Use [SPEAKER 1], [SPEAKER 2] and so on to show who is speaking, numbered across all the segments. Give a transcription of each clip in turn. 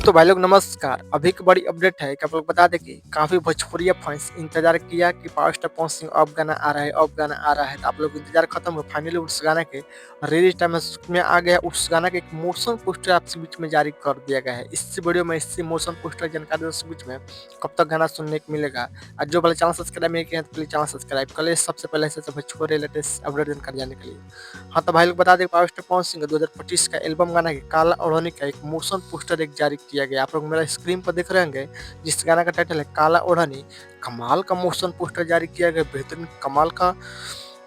[SPEAKER 1] तो भाई लोग नमस्कार। अभी की बड़ी अपडेट है कि आप लोग बता दें कि काफ़ी भोजपुरिया फैंस इंतज़ार किया कि पावर स्टार पवन सिंह अब गाना आ रहा है, अब गाना आ रहा है। तो आप लोग इंतज़ार खत्म हुआ, फाइनली उस गाना के रिलीज़ टाइम में आ गया। उस गाना का एक मोशन पोस्टर आपसे बीच में जारी कर दिया गया है। इस वीडियो में इसी मोशन पोस्टर की जानकारी दोस्तों बीच में कब तक गाना सुनने को मिलेगा। और जो पहले चैनल सब्सक्राइब नहीं किया है तो प्लीज़ चैनल सब्सक्राइब कर ले सबसे पहले ऐसे भोजपुरी लेटेस्ट अपडेट जानकारी जाने के लिए। हाँ, तो भाई लोग बता दें पावर स्टार पवन सिंह का 2025 का एल्बम गाना है काला ओढ़नी का एक मोशन पोस्टर एक जारी किया गया। आप लोग मेरा स्क्रीन पर देख रहे होंगे, जिस गाना का टाइटल है काला ओढ़नी। कमाल का मोशन पोस्टर जारी किया गया, बेहतरीन कमाल का।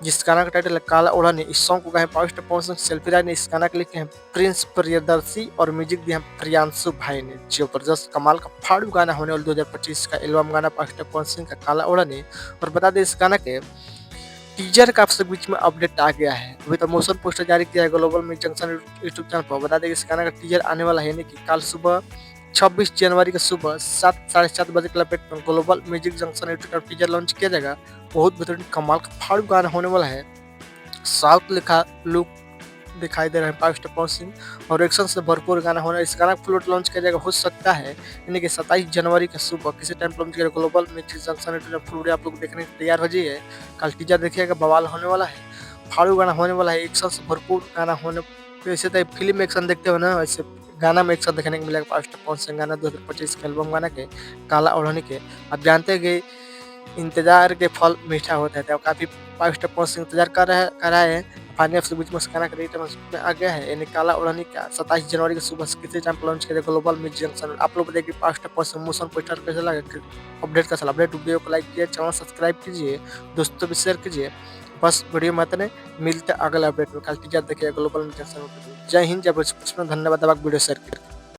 [SPEAKER 1] जिस गाना का टाइटल है काला ओढ़नी, इस सॉन्ग को गाए power star Pawan Singh, selfie राय ने इस गाना के लिखे हैं प्रिंस प्रियदर्शी और म्यूजिक दिया है प्रियांशु भाई ने। जबरदस्त कमाल का फाड़ू गाना होने वाला 2025 का एल्बम गाना पावर स्टार पवन सिंह का काला ओढ़नी। और बता दें इस गाना के टीजर का आपसे बीच में अपडेट आ गया है। अभी तो मोशन पोस्टर जारी किया है global music junction YouTube channel पर। बता दें कि इस गाना का टीजर आने वाला है, यानी कि कल सुबह 26 जनवरी की सुबह 7 साढ़े 7 बजे के प्लेटफॉर्म पर ग्लोबल म्यूजिक जंक्शन यूट्यूब पर टीजर लॉन्च किया जाएगा। बहुत बेहतरीन कमाल का फाड़ू गाना होने वाला है। साउथ लिखा लुक दिखाई दे रहा है पावर स्टार पवन सिंह और एक्शन से भरपूर गाना होना। इस गाना का फ्लोट लॉन्च किया जाएगा, हो सकता है यानी कि 27 जनवरी की सुबह किसी टाइम लॉन्च किया ग्लोबल म्यूजिक जंक्शन फुल आप लोग देखने के तैयार हो जाइए। कल टीजर देखिएगा, बवाल होने वाला है, फाड़ू गाना होने वाला है, एक्शन से भरपूर गाना होने। वैसे तो फिल्म एक्शन देखते हो ना, वैसे गाना में एक्शन देखने को मिलेगा पावर स्टार पवन सिंह गाना 2025 के एल्बम गाना के काला ओढ़नी के। आप जानते हैं कि इंतजार के फल मीठा होता है, तो काफी पावर स्टार पवन सिंह इंतजार कर रहा है। फाइनली से बीच में गाना का डेट में आ गया है, यानी काला उड़ानी का 27 जनवरी की सुबह किसी टाइम लॉन्च किया ग्लोबल म्यूजिक जंक्शन। आप लोग देखिए power star Pawan Singh motion poster कैसे लगा, अपडेट कैसा लगा। अपडेट वीडियो को लाइक कीजिए, चैनल सब्सक्राइब कीजिए, दोस्तों भी शेयर कीजिए। बस वीडियो में इतने, मिलते अगले अपडेट में। कल टीजर देखिए ग्लोबल म्यूजिक जंक्शन। जय हिंद, जय भोजपुरी, धन्यवाद वीडियो शेयर किया।